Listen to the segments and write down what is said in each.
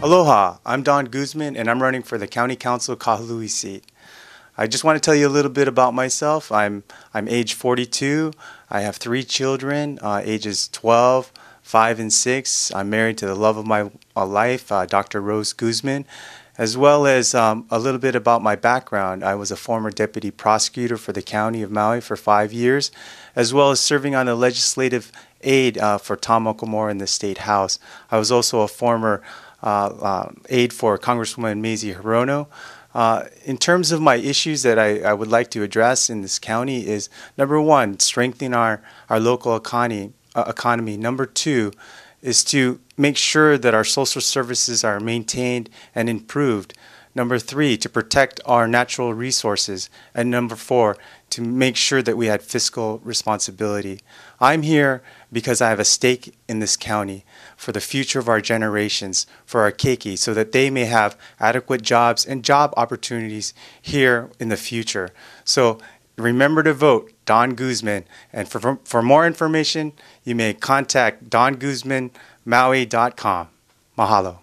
Aloha, I'm Don Guzman and I'm running for the County Council Kahului seat. I just want to tell you a little bit about myself. I'm age 42. I have three children, ages 12, 5, and 6. I'm married to the love of my life, Dr. Rose Guzman, as well as a little bit about my background. I was a former deputy prosecutor for the County of Maui for 5 years, as well as serving on the legislative aide for Tom Okamura in the State House. I was also a former aide for Congresswoman Mazie Hirono. In terms of my issues that I would like to address in this county is, number one, strengthening our local economy. Number two is to make sure that our social services are maintained and improved. Number three, to protect our natural resources. And number four, to make sure that we had fiscal responsibility. I'm here because I have a stake in this county for the future of our generations, for our keiki, so that they may have adequate jobs and job opportunities here in the future. So remember to vote Don Guzman. And for more information, you may contact donguzmanmaui.com. Mahalo.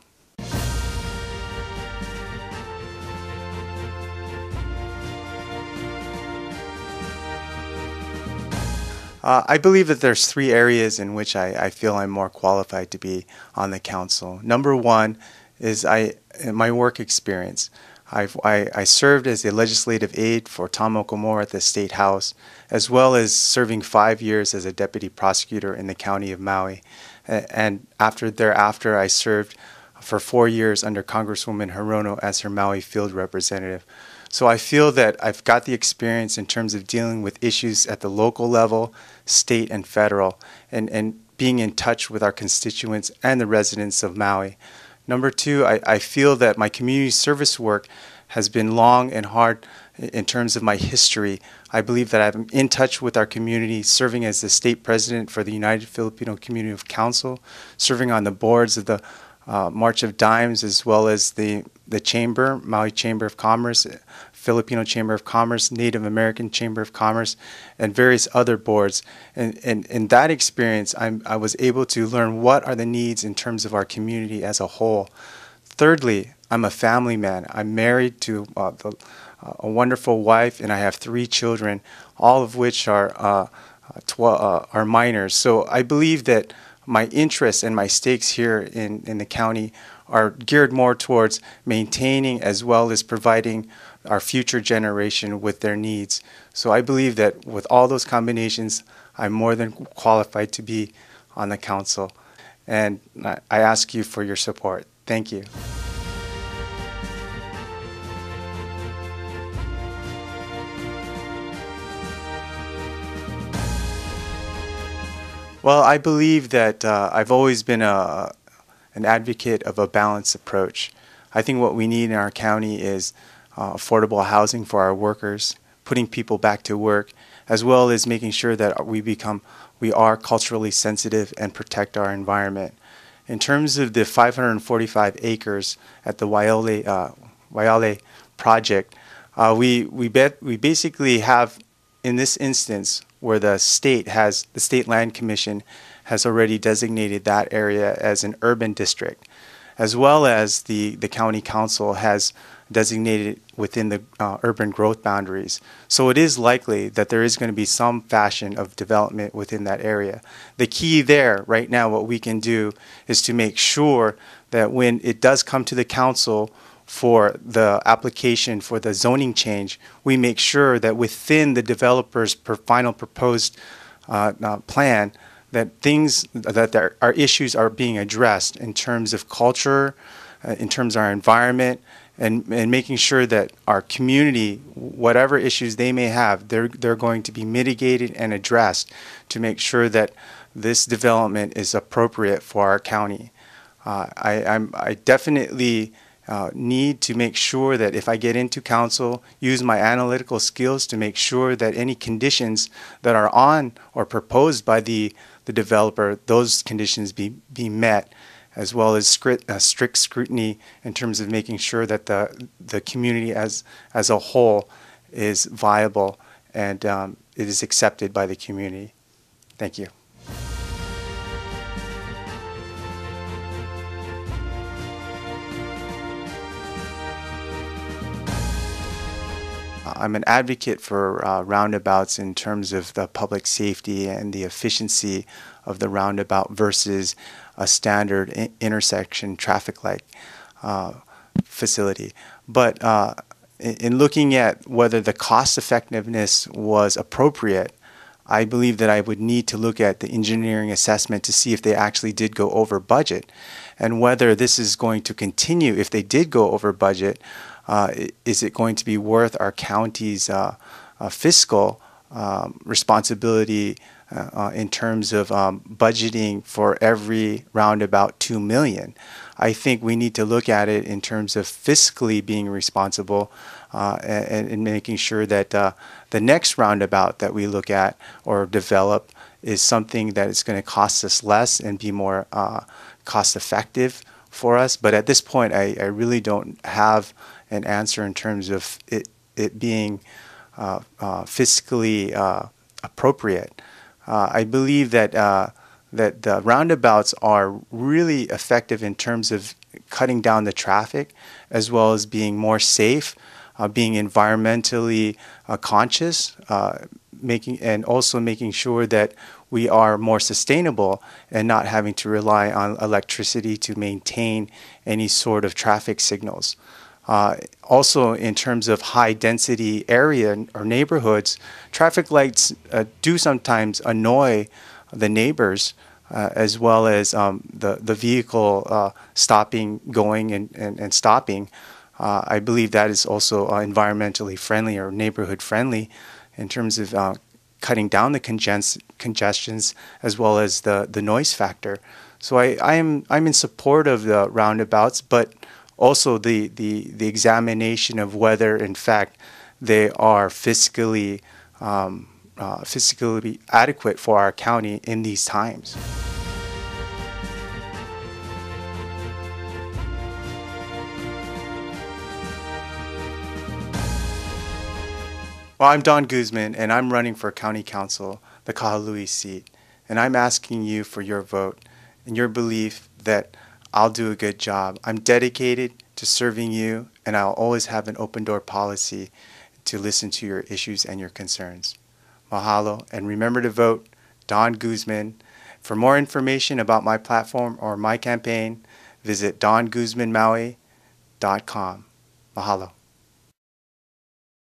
I believe that there's three areas in which I feel I'm more qualified to be on the council. Number one is my work experience. I served as a legislative aide for Tom Okamura at the State House, as well as serving 5 years as a deputy prosecutor in the County of Maui. And thereafter, I served for 4 years under Congresswoman Hirono as her Maui field representative. So I feel that I've got the experience in terms of dealing with issues at the local level, state and federal, and being in touch with our constituents and the residents of Maui. Number two, I feel that my community service work has been long and hard in terms of my history. I believe that I'm in touch with our community, serving as the state president for the United Filipino Community of Council, serving on the boards of the March of Dimes, as well as the Chamber, Maui Chamber of Commerce, Filipino Chamber of Commerce, Native American Chamber of Commerce, and various other boards. And in that experience, I was able to learn what are the needs in terms of our community as a whole. Thirdly, I'm a family man. I'm married to a wonderful wife, and I have 3 children, all of which are minors. So I believe that my interests and my stakes here in the county are geared more towards maintaining as well as providing our future generation with their needs. So I believe that with all those combinations, I'm more than qualified to be on the council. And I ask you for your support. Thank you. Well, I believe that I've always been an advocate of a balanced approach. I think what we need in our county is affordable housing for our workers, putting people back to work, as well as making sure that we are culturally sensitive and protect our environment. In terms of the 545 acres at the Waiale project, we basically have, in this instance, where the State Land Commission has already designated that area as an urban district, as well as the County Council has designated within the urban growth boundaries. So it is likely that there is going to be some fashion of development within that area. The key there right now, what we can do is to make sure that when it does come to the council for the application for the zoning change, we make sure that within the developer's final proposed plan, that our issues are being addressed in terms of culture, in terms of our environment, and making sure that our community, whatever issues they may have, they're going to be mitigated and addressed to make sure that this development is appropriate for our county. I definitely need to make sure that if I get into council, use my analytical skills to make sure that any conditions that are on or proposed by the developer, those conditions be met, as well as strict scrutiny in terms of making sure that the community as a whole is viable and it is accepted by the community. Thank you. I'm an advocate for roundabouts in terms of the public safety and the efficiency of the roundabout versus a standard intersection traffic light facility. But in looking at whether the cost effectiveness was appropriate, I believe that I would need to look at the engineering assessment to see if they actually did go over budget, and whether this is going to continue. If they did go over budget, is it going to be worth our county's fiscal responsibility in terms of budgeting for every roundabout $2 million? I think we need to look at it in terms of fiscally being responsible and making sure that the next roundabout that we look at or develop is something that is going to cost us less and be more cost effective for us. But at this point, I really don't have an answer in terms of it being fiscally appropriate. I believe that that the roundabouts are really effective in terms of cutting down the traffic, as well as being more safe, being environmentally conscious, making sure that we are more sustainable and not having to rely on electricity to maintain any sort of traffic signals. Also, in terms of high density area or neighborhoods, traffic lights do sometimes annoy the neighbors, as well as the vehicle stopping, going, and stopping. I believe that is also environmentally friendly or neighborhood friendly in terms of cutting down the congestions, as well as the noise factor. So I'm in support of the roundabouts, but also the examination of whether in fact they are fiscally adequate for our county in these times. Well, I'm Don Guzman, and I'm running for County Council, the Kahului seat, and I'm asking you for your vote and your belief that I'll do a good job. I'm dedicated to serving you, and I'll always have an open door policy to listen to your issues and your concerns. Mahalo, and remember to vote Don Guzman. For more information about my platform or my campaign, visit donguzmanmaui.com. Mahalo.